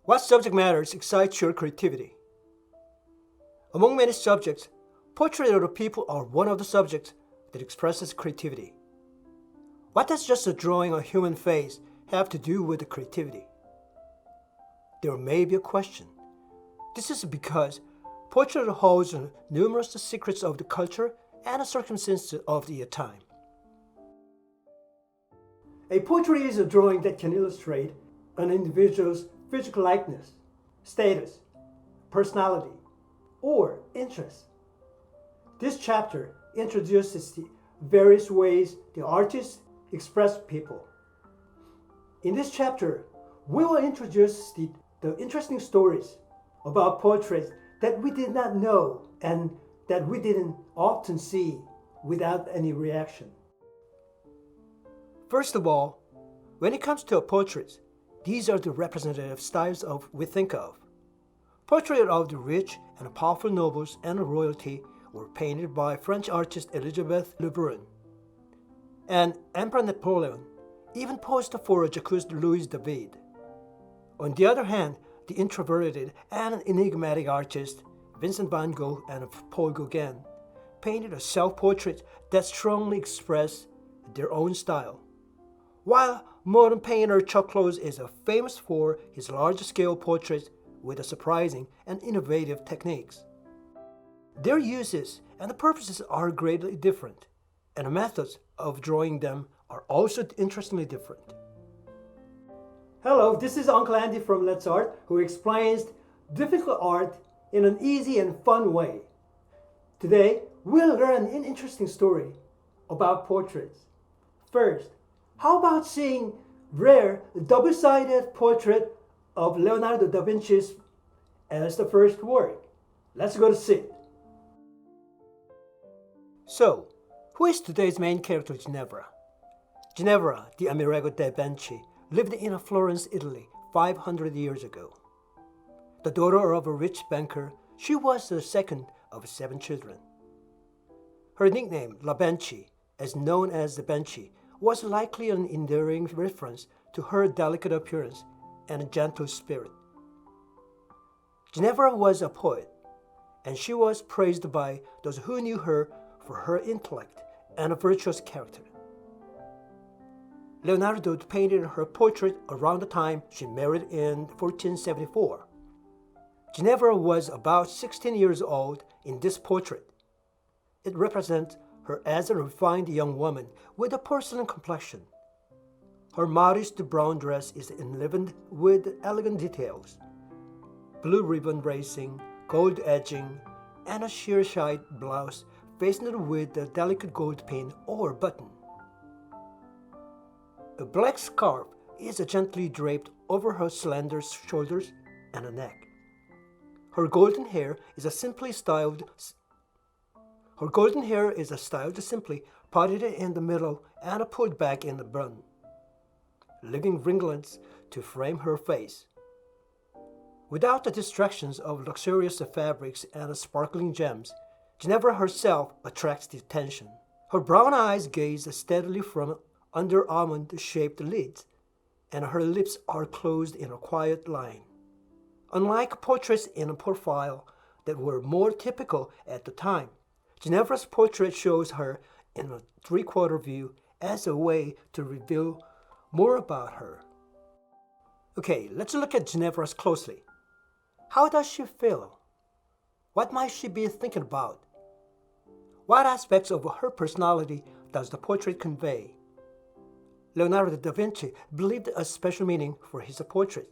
What subject matters excites your creativity? Among many subjects, portraits of people are one of the subjects that expresses creativity. What does just a drawing of a human face have to do with the creativity? There may be a question. This is because portrait holds numerous secrets of the culture and the circumstances of the time. A portrait is a drawing that can illustrate an individual's physical likeness, status, personality, or interest. This chapter introduces the various ways the artist express people. In this chapter, we will introduce the interesting stories about portraits that we did not know and that we didn't often see without any reaction. First of all, when it comes to portraits, these are the representative styles of we think of. Portraits of the rich and powerful nobles and royalty were painted by French artist Elizabeth Lebrun. And Emperor Napoleon even posed for Jacques Louis David. On the other hand, the introverted and enigmatic artists Vincent van Gogh and Paul Gauguin painted a self-portrait that strongly expressed their own style. While modern painter Chuck Close is famous for his large-scale portraits with surprising and innovative techniques. Their uses and the purposes are greatly different, and the methods of drawing them are also interestingly different. Hello, this is Uncle Andy from sArt, who explains difficult art in an easy and fun way. Today, we'll learn an interesting story about portraits. First, how about seeing rare double-sided portrait of Leonardo da Vinci as the first work? Let's go to see it. So, who is today's main character, Ginevra? Ginevra, the Amerigo da Vinci, lived in Florence, Italy, 500 years ago. The daughter of a rich banker, she was the second of 7 children. Her nickname, La Banshee, as known as the Banshee, was likely an endearing reference to her delicate appearance and gentle spirit. Ginevra was a poet, and she was praised by those who knew her for her intellect and a virtuous character. Leonardo painted her portrait around the time she married in 1474. Ginevra was about 16 years old in this portrait. It represents her as a refined young woman with a porcelain complexion. Her modest brown dress is enlivened with elegant details: blue ribbon bracing, gold edging, and a sheer-side blouse fastened with a delicate gold pin or button. A black scarf is gently draped over her slender shoulders and neck. Her golden hair is styled simply, parted in the middle and pulled back in the bun, leaving ringlets to frame her face. Without the distractions of luxurious fabrics and sparkling gems, Ginevra herself attracts the attention. Her brown eyes gaze steadily from under almond-shaped lids, and her lips are closed in a quiet line. Unlike portraits in profile that were more typical at the time, Ginevra's portrait shows her in a three-quarter view as a way to reveal more about her. Okay, let's look at Ginevra closely. How does she feel? What might she be thinking about? What aspects of her personality does the portrait convey? Leonardo da Vinci believed a special meaning for his portrait.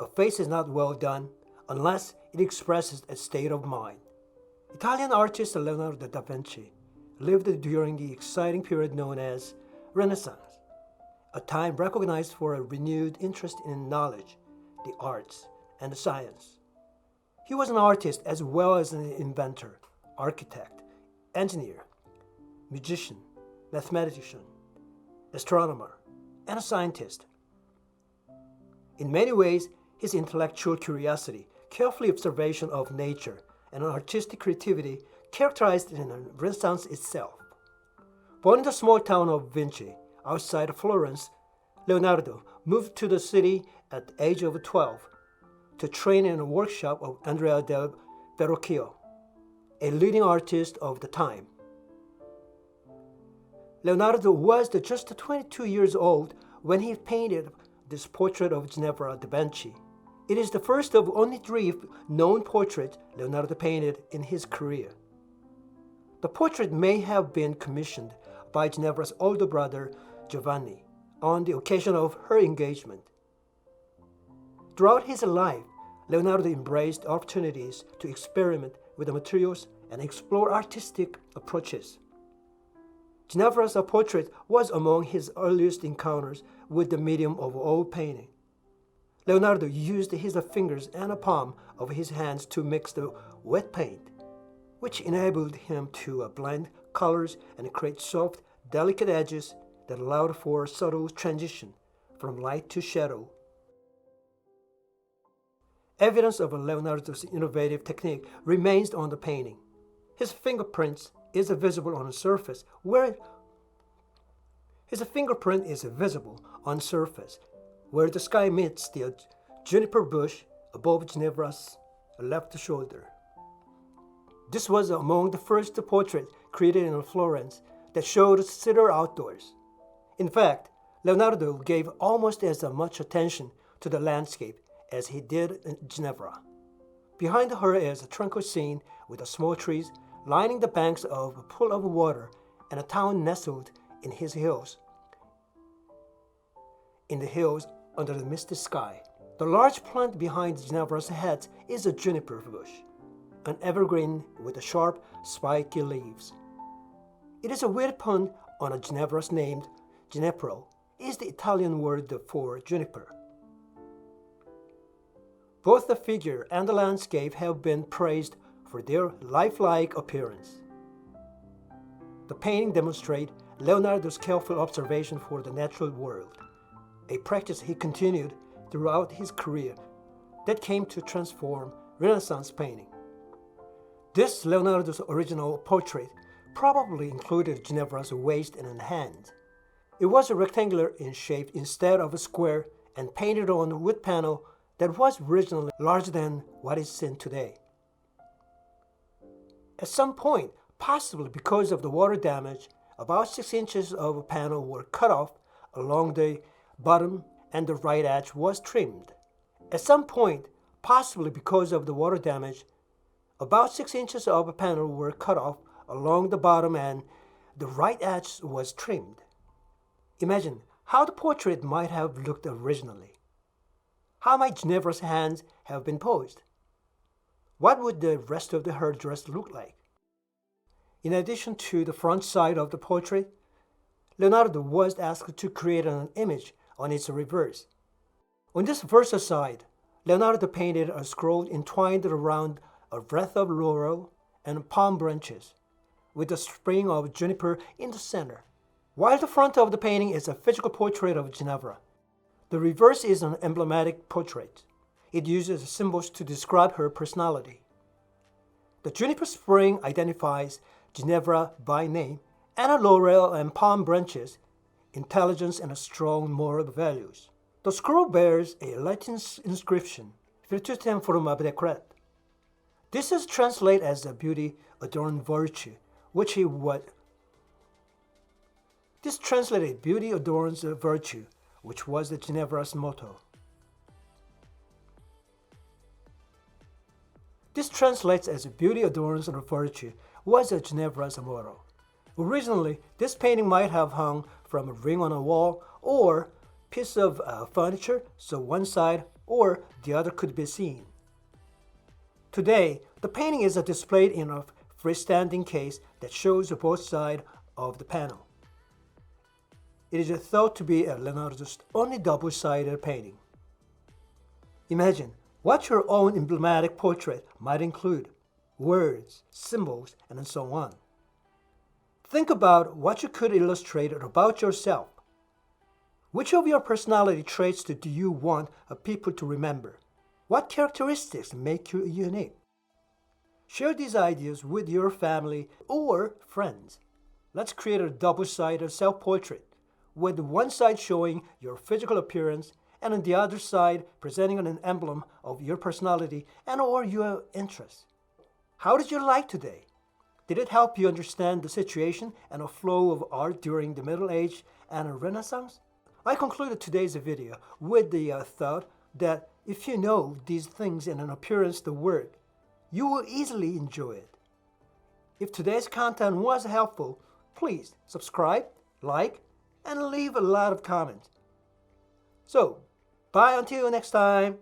A face is not well done unless it expresses a state of mind. Italian artist Leonardo da Vinci lived during the exciting period known as Renaissance, a time recognized for a renewed interest in knowledge, the arts, and the science. He was an artist as well as an inventor, architect, engineer, musician, mathematician, astronomer, and a scientist. In many ways, his intellectual curiosity, careful observation of nature, and artistic creativity characterized in the Renaissance itself. Born in the small town of Vinci, outside Florence, Leonardo moved to the city at the age of 12 to train in a workshop of Andrea del Verrocchio, a leading artist of the time. Leonardo was just 22 years old when he painted this portrait of Ginevra da Vinci. It is the first of only 3 known portraits Leonardo painted in his career. The portrait may have been commissioned by Ginevra's older brother Giovanni on the occasion of her engagement. Throughout his life, Leonardo embraced opportunities to experiment with the materials and explore artistic approaches. Ginevra's portrait was among his earliest encounters with the medium of oil painting. Leonardo used his fingers and the palm of his hands to mix the wet paint, which enabled him to blend colors and create soft, delicate edges that allowed for subtle transition from light to shadow. Evidence of Leonardo's innovative technique remains on the painting. His fingerprint is visible on the surface where the sky meets the juniper bush above Ginevra's left shoulder. This was among the first portraits created in Florence that showed cedar outdoors. In fact, Leonardo gave almost as much attention to the landscape as he did in Ginevra. Behind her is a tranquil scene with small trees lining the banks of a pool of water and a town nestled in the hills under the misty sky. The large plant behind Ginevra's head is a juniper bush, an evergreen with sharp, spiky leaves. It is a weird pun on Ginevra's name. Ginepro is the Italian word for juniper. Both the figure and the landscape have been praised for their lifelike appearance. The painting demonstrates Leonardo's careful observation for the natural world, a practice he continued throughout his career that came to transform Renaissance painting. This Leonardo's original portrait probably included Ginevra's waist and hand. It was rectangular in shape instead of a square and painted on a wood panel that was originally larger than what is seen today. At some point, possibly because of the water damage, about 6 inches of a panel were cut off along the bottom and the right edge was trimmed. At some point, possibly because of the water damage, about 6 inches of a panel were cut off along the bottom and the right edge was trimmed. Imagine how the portrait might have looked originally. How might Ginevra's hands have been posed? What would the rest of her dress look like? In addition to the front side of the portrait, Leonardo was asked to create an image on its reverse. On this versa side, Leonardo painted a scroll entwined around a wreath of laurel and palm branches, with a spring of juniper in the center. While the front of the painting is a physical portrait of Ginevra, the reverse is an emblematic portrait. It uses symbols to describe her personality. The juniper spring identifies Ginevra by name, and a laurel and palm branches, intelligence and strong moral values. The scroll bears a Latin inscription, Virtutem forma decret. This is translated as a beauty adorned virtue, This translated beauty adorns virtue, which was the Ginevra's motto. This translates as beauty adorns virtue was a Ginevra's motto. Originally, this painting might have hung from a ring on a wall or piece of furniture, so one side or the other could be seen. Today, the painting is displayed in a freestanding case that shows both sides of the panel. It is thought to be Leonardo's only double-sided painting. Imagine what your own emblematic portrait might include: words, symbols, and so on. Think about what you could illustrate about yourself. Which of your personality traits do you want people to remember? What characteristics make you unique? Share these ideas with your family or friends. Let's create a double-sided self-portrait with one side showing your physical appearance and on the other side presenting an emblem of your personality and or your interests. How did you like today? Did it help you understand the situation and the flow of art during the Middle Age and the Renaissance? I concluded today's video with the thought that if you know these things in an appearance the work, you will easily enjoy it. If today's content was helpful, please subscribe, like, and leave a lot of comments. So, bye until next time.